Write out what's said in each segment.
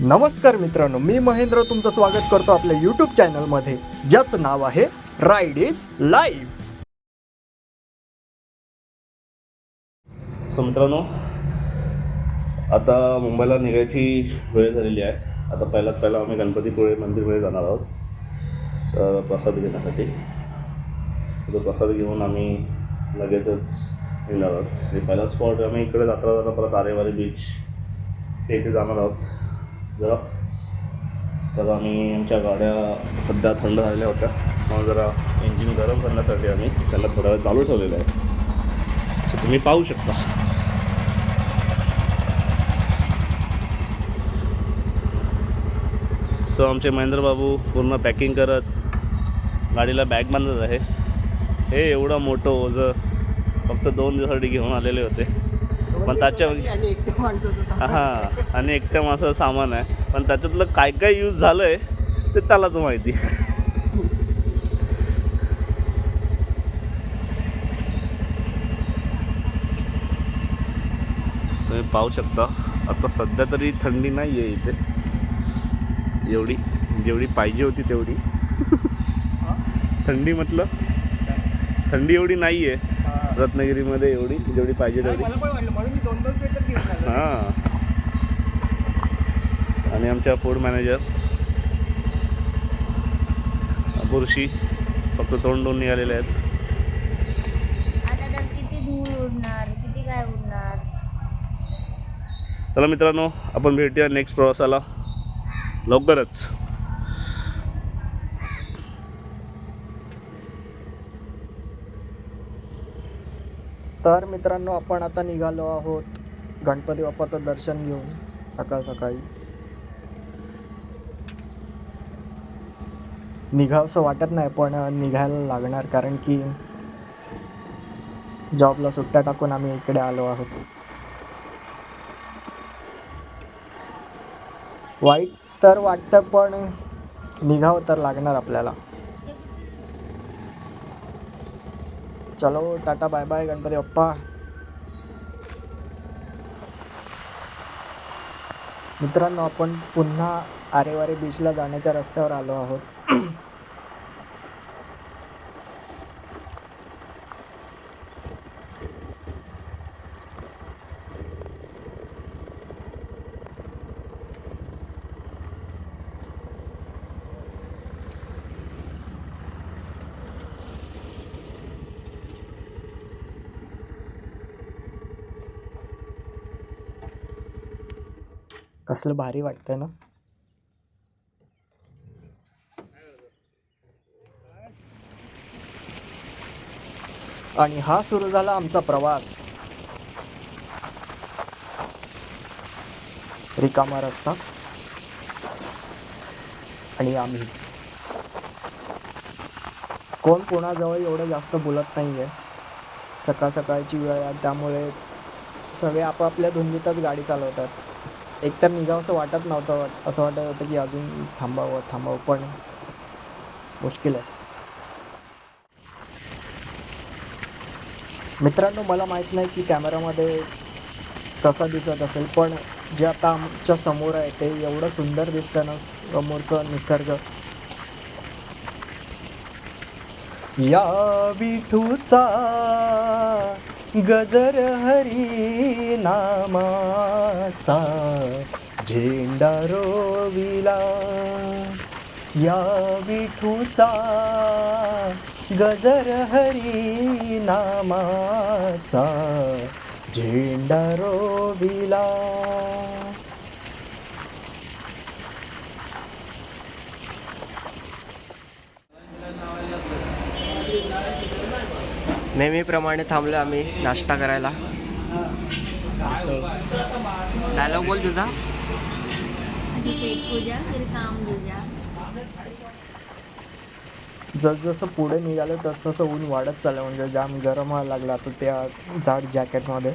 नमस्कार मित्रांनो, मी महेंद्र तुमचं स्वागत करतो आपल्या यूट्यूब चॅनलमध्ये, ज्याचं नाव आहे राईड इज लाईव्ह. सो मित्रांनो, आता मुंबईला निघायची वेळ झालेली आहे. आता पहिला आम्ही गणपतीपुळे मंदिरमध्ये जाणार आहोत प्रसाद घेण्यासाठी. तो प्रसाद घेऊन आम्ही लगेचच निघणार आहोत. आणि पहिला स्पॉट आम्ही इकडे जाता परत आरेवारी बीच ते इथे जाणार आहोत. तर आम्ही आमच्या गाड्या सध्या थंड झालेल्या होत्या, म्हणून जरा इंजिन गरम करण्यासाठी आम्ही त्याला थोडा वेळ चालू ठेवलेलं आहे. सो तुम्ही पाहू शकता. सो आमचे महेंद्र बाबू पूर्ण पॅकिंग करत गाडीला बॅग बांधत आहे. हे एवढं मोठं ओझं फक्त 2 दिवसासाठी घेऊन आलेले होते, पण त्याच्या हां आणि एकट्या माणसाचं सामान आहे, पण त्याच्यातलं काय काय यूज झालं आहे ते त्यालाच माहिती. तुम्ही पाहू शकता. आता सध्या तरी थंडी नाही आहे इथे एवढी, जेवढी पाहिजे होती तेवढी. थंडी म्हटलं, थंडी एवढी नाही आहे रत्नागिरीमध्ये एवढी जेवढी पाहिजे तेवढी. हां, आणि आमच्या फूड मॅनेजर बुरशी फक्त तोंड दोन निघालेले आहेत. आता तर किती धूळ उडणार, किती काय उडणार. चला मित्रांनो, आपण भेटूया नेक्स्ट प्रवासाला लवकरच. तर मित्रांनो, आपण आता निघालो आहोत गणपती बाप्पाचं दर्शन घेऊन सकाळ सकाळी. निघावंसं वाटत नाही, पण निघायला लागणार, कारण की जॉबला सुट्ट्या टाकून आम्ही इकडे आलो आहोत. वाईट तर वाटतं, पण निघावं तर लागणार आपल्याला. चलो, tata bye bye Ganpati Bappa. मित्रांनो, आपण पुन्हा आरेवारी बीचला जाण्याच्या रस्त्यावर आलो आहोत. कसलं भारी वाटतंय ना. आणि हा सुरू झाला आमचा प्रवास. रिकामा रस्ता आणि आम्ही. कोण कोणाजवळ एवढं जास्त बोलत नाही आहे. सकाळ सकाळची वेळ आहे, त्यामुळे सगळे आपापल्या धुंदीतच गाडी चालवतात. एकतर निघावंसं वाटत नव्हतं, असं वाटत होतं की अजून थांबावं, पण मुश्किल आहे. मित्रांनो, मला माहीत नाही की कॅमेरामध्ये कसा दिसत असेल, पण जे आता आमच्या समोर आहे ते एवढं सुंदर दिसतं ना, समोरचं निसर्ग. या विठूचा गजर हरी नामाचा झेंडा रोविला. या विठूचा गजर हरी नामाचा झेंडा रोविला. नेहमीप्रमाणे थांबलो आम्ही नाश्ता करायला. डायलॉग बोल तुझा. जसजसं पुढे निघालो तसं ऊन वाढत चाललं, म्हणजे जाम गरम व्हायला लागला आता त्या जाड जॅकेटमध्ये.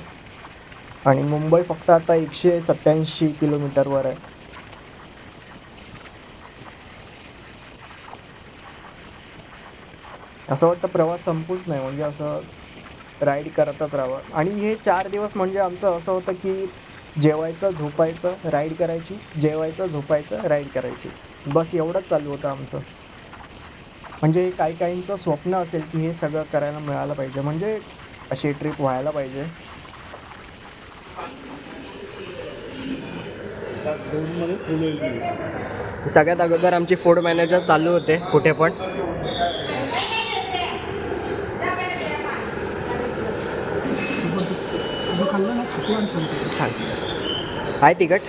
आणि मुंबई फक्त आता 187 किलोमीटरवर आहे. असं वाटतं प्रवास संपूच नाही, म्हणजे असं राईड करतच राहावं. आणि हे 4 दिवस म्हणजे आमचं असं होतं की जेवायचं झोपायचं राईड करायची, जेवायचं झोपायचं राईड करायची, बस एवढंच चालू होतं आमचं. म्हणजे काही काहींचं स्वप्न असेल की हे सगळं करायला मिळालं पाहिजे, म्हणजे अशी ट्रिप व्हायला पाहिजे. मध्ये फुल होईल. सगळ्यात अगोदर आमची फूड मॅनेजर चालू होते कुठे पण. सांग आहे तिकट.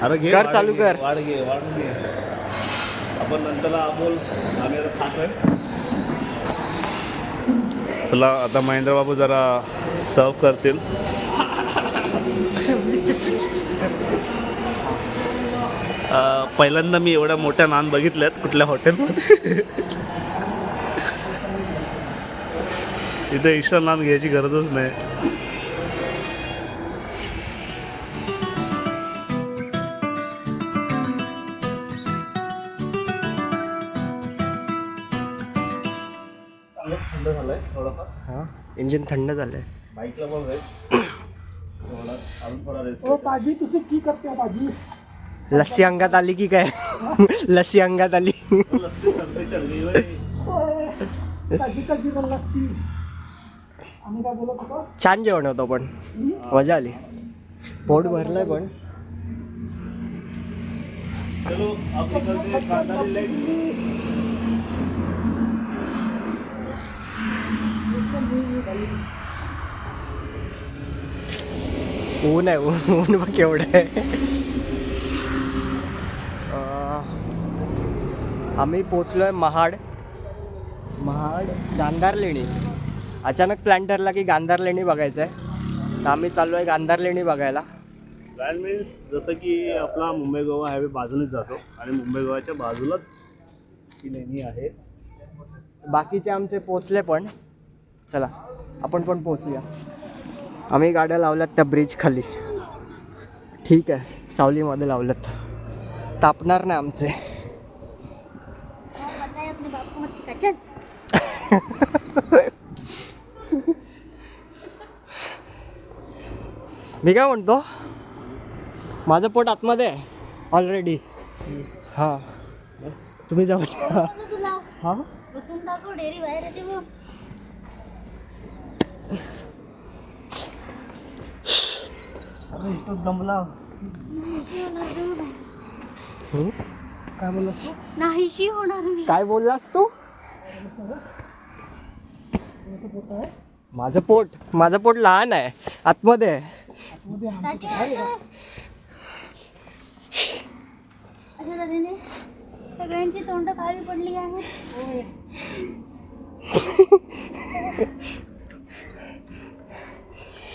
अरे घे, कर, चालू कर. वाढून घे. आपण नंतर बोल. आम्ही आता खातोय. चला आता महेंद्र बाबू जरा सर्व करतील. पहिल्यांदा मी एवढ्या मोठ्या नान बघितल्यात कुठल्या हॉटेलमध्ये. इथे एक्स्ट्रा नान घ्यायची गरजच नाही. चांगलंच थंड झालंय थोडंफार. हां, इंजिन थंड झालं आहे. बाईकला बघ थोडा रेस्ट. पाजी तुझे की करते हो पाजी? लस्सी अंगात आली की काय? लस्सी अंगात आली. लस्सी सर्दी चल गई भाई. ताजी ताजी पण लागती. आम्ही काय बोलत होतो? छान जेवण होतं पण मजा आली. पोट भरलंय पण. चलो आप निकलते हैं खानदानी लेक. ऊन आहे, ऊन बघ केवढं आहे. आम्ही पोचलोय महाड गांधार लेणी. अचानक प्लॅन ठरला की गांधार लेणी बघायचं आहे, तर आम्ही चाललो आहे गांधार लेणी बघायला. लँड मीन्स जसं की आपला मुंबई गोवा हायवे बाजूनेच जातो आणि मुंबई गोवाच्या बाजूलाच ही लेणी आहे. बाकीचे आमचे पोचले पण. चला आपण पण पोचूया. आम्ही गाड्या लावल्यात त्या ब्रिज खाली. ठीक आहे, सावलीमध्ये लावल्यात, तापणार नाही आमचे. अपने बाप को मत सिखा, चल. मी काय म्हणतो, माझं पोट आतमध्ये आहे ऑलरेडी. हां, तुम्ही जाऊ. तुला हां, बसून दाखव, डेअरी बाहेर येते बघ. दमला. काय बोललास तू? नाहीशी होणार मी. काय बोललास तू? माझं पोट लहान आहे, आतमध्ये आहे. अशा तऱ्हेने सगळ्यांची तोंड काळी पडली आहेत.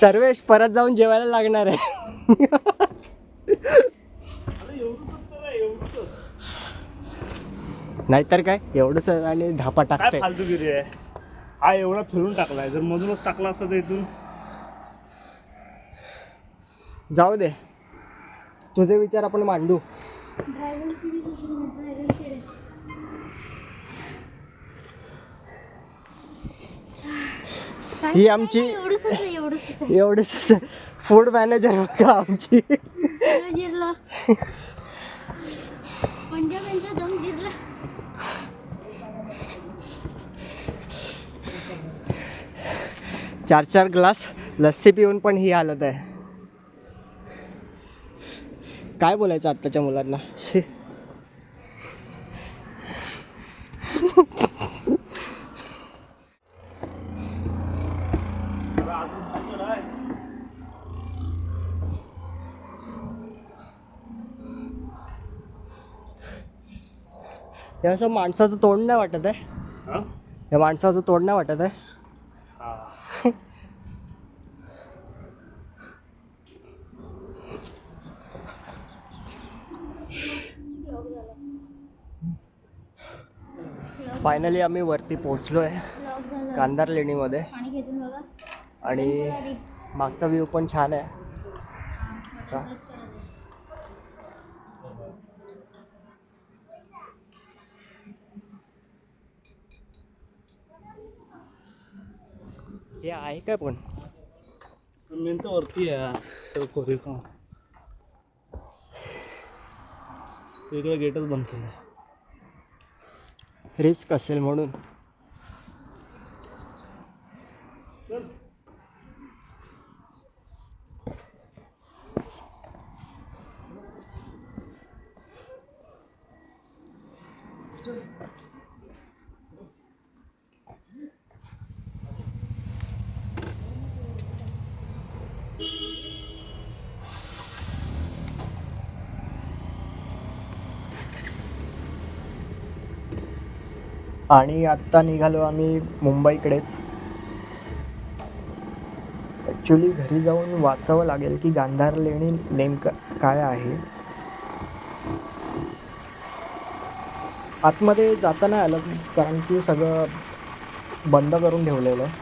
सर्वेश परत जाऊन जेवायला लागणार आहे. नाहीतर काय, एवढंच आणि धापा काय टाकतंय. फालतूगिरी आहे. हा एवढा फिरून टाकलाय, जर मधूनच टाकला असता तर इथून. जाऊ दे, तुझे विचार आपण मांडू. Driver seat driver seat. ही आमची एवढंच फूड मॅनेजर बघा आमची. जिरला पंजाबांचा दम जिरला. चार ग्लास लस्सी पिऊन पण ही हालत आहे. काय बोलायचं आत्ताच्या मुलांना. शी. हे असं माणसाचं तोंड नाही वाटत आहे. हा? या माणसाचं तोंड नाही वाटत आहे. हा. फायनली आम्ही वरती पोहोचलो आहे गांधार लेणीमध्ये. पाणी खेचून बघा. आणि मागचा व्ह्यू पण छान आहे असा. हे आहे काय पण मेन तर वरती आहे सगळं कोरेगाव. इकडे गेटच बंद केलं. रिस्क असेल म्हणून. आणि आत्ता निघालो आम्ही मुंबईकडेच. ॲक्च्युली घरी जाऊन वाचावं लागेल की गांधार लेणी नेमकं काय आहे. आतमध्ये जाता नाही आलं कारण की सगळं बंद करून ठेवलेलं आहे.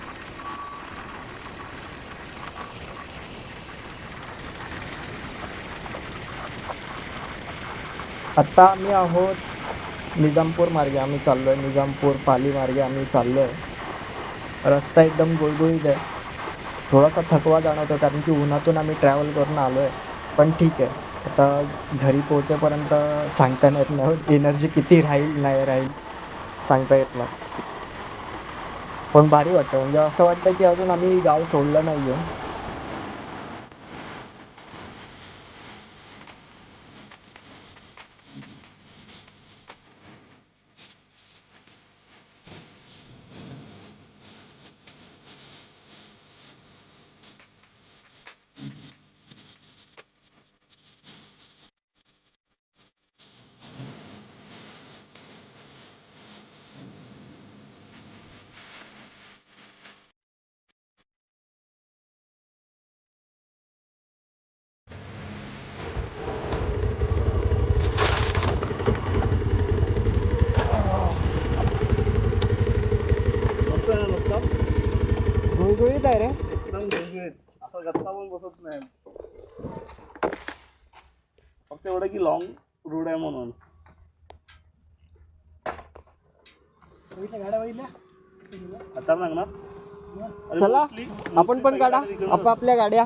आत्ता आम्ही आहोत निजामपूर मार्गे. आम्ही चाललो आहे निजामपूर पाली मार्गे आम्ही चाललो आहे. रस्ता एकदम गुळगुळीत आहे. थोडासा थकवा जाणवतो कारण की उन्हातून आम्ही ट्रॅव्हल करून आलो आहे. पण ठीक आहे, आता घरी पोहोचेपर्यंत सांगता येत नाही एनर्जी किती राहील नाही राहील सांगता येत नाही. पण भारी वाटतं, म्हणजे असं वाटतं की अजून आम्ही गाव सोडलं नाही आहे. मस्त आहे ना रस्ता. गुळगुळीत आहे रे. एकदम गुळगुळीत. असा गप्पा पण बसत नाही. फक्त एवढं की लॉंग रूट आहे म्हणून. गाड्या बघितल्या खतरनाक ना. अरे चला mostly आपण पण काढा इकडूनच. आपापल्या गाड्या.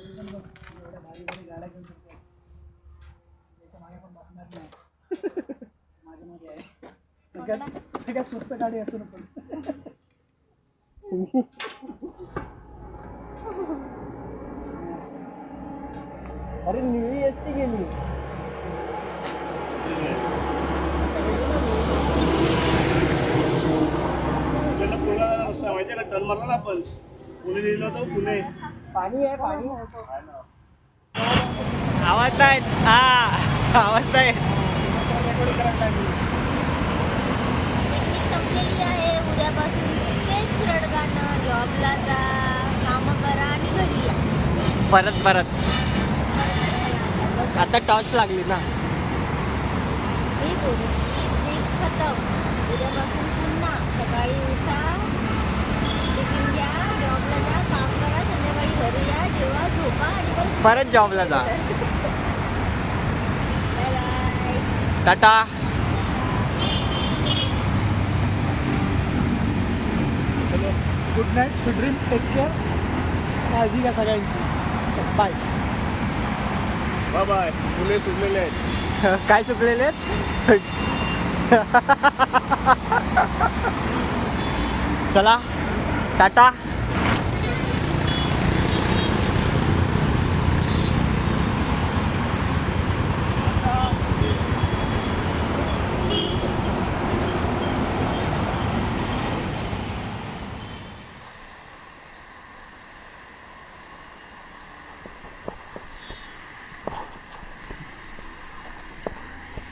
एवढ्या भारी भारी गाड्या घेऊन फिरतात. त्याच्या मागे पण बसणार नाही. माझ्या मागे आहे सगळ्यात स्वस्त गाडी असून पण. अरे निळी एस टी गेली. आपल्याला पुण्याला जायला रस्ता माहिती आहे का? टर्न मारला ना आपण, पुणे लिहिलं होतं पुणे. पाणी आहे पाणी. आहे ना. आवाज नाही. हा आवाज नाही. पिकनिक संपलेली आहे. उद्यापासून तेच रडगाणं. जॉबला जा, कामं करा आणि घरी या. परत परत बघ, आता टॉर्च लागली ना. ही बोलू ट्रिप खतम. उद्यापासून पुन्हा सकाळी उठा, टिफिन घ्या, जॉबला जा, काम करा, संध्याकाळी घरी या, जेवा, झोपा आणि परत जॉबला जा. Bye bye. Tata. Good night, sweet dream, take care. काळजी घ्या सगळ्यांची. बाय. Bye bye. पुणे सुटलेले आहेत. काय चुकलेले आहेत? चला टाटा.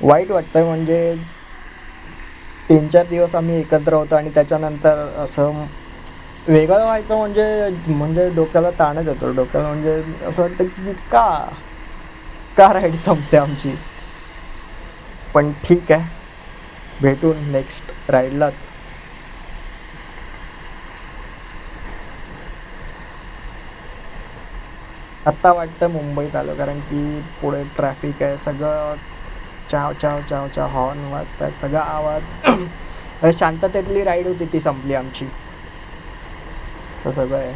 वाईट वाटतंय, म्हणजे 3-4 दिवस आम्ही एकत्र होतो आणि त्याच्यानंतर असं वेगळं व्हायचं म्हणजे डोक्याला ताणच येतो. डोक्याला म्हणजे असं वाटतं की का राईड संपते आमची. पण ठीक आहे, भेटू नेक्स्ट राईडलाच. आत्ता वाटतं मुंबईत आलो, कारण की पुढे ट्रॅफिक आहे, सगळं चाव चाव चाव चाव हॉर्न वाजतात, सगळा आवाज शांततेतली राईड होती ती संपली आमची. असं सगळं आहे.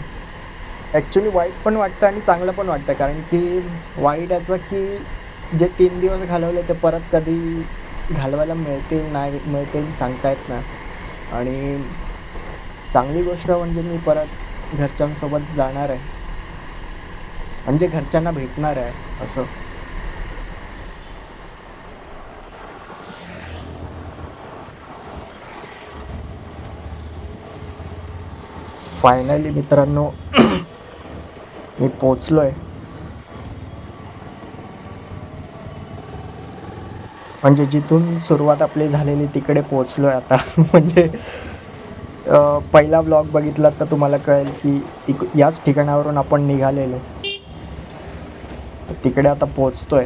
ॲक्च्युली वाईट पण वाटतं आणि चांगलं पण वाटतं, कारण की वाईट याचं की जे 3 दिवस घालवले ते परत कधी घालवायला मिळतील नाही मिळतील सांगता येत नाही. आणि चांगली गोष्ट म्हणजे मी परत घरच्यांसोबत जाणार आहे, म्हणजे घरच्यांना भेटणार आहे असं. फायनली मित्रांनो मी पोचलो आहे. म्हणजे जिथून सुरुवात आपली झालेली तिकडे पोचलो आहे आता. म्हणजे पहिला व्लॉग बघितला तर तुम्हाला कळेल की याच ठिकाणावरून आपण निघालेलो, तर तिकडे आता पोचतोय.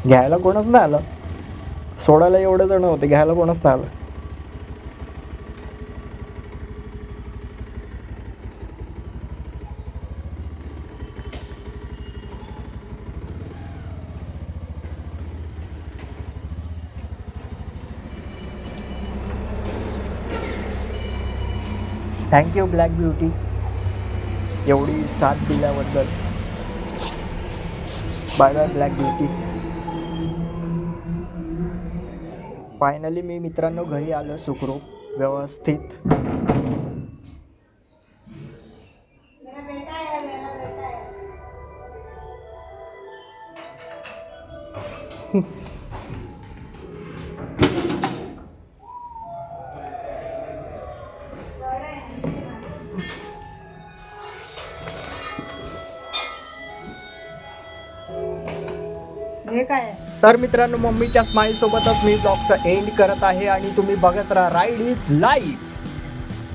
घ्यायला कोणच नाही आलं, सोडायला एवढे जण होते, घ्यायला कोणच नाही आलं. थँक्यू ब्लॅक ब्युटी, एवढी साथ दिल्याबद्दल. Bye bye black beauty. Finally मी मित्रांनो घरी आलो सुखरूप व्यवस्थित. हे काय तर मित्रांनो मम्मीच्या स्माईल सोबतच मी ब्लॉगचा एंड करत आहे आणि तुम्ही बघत राहा राईड इज लाईफ.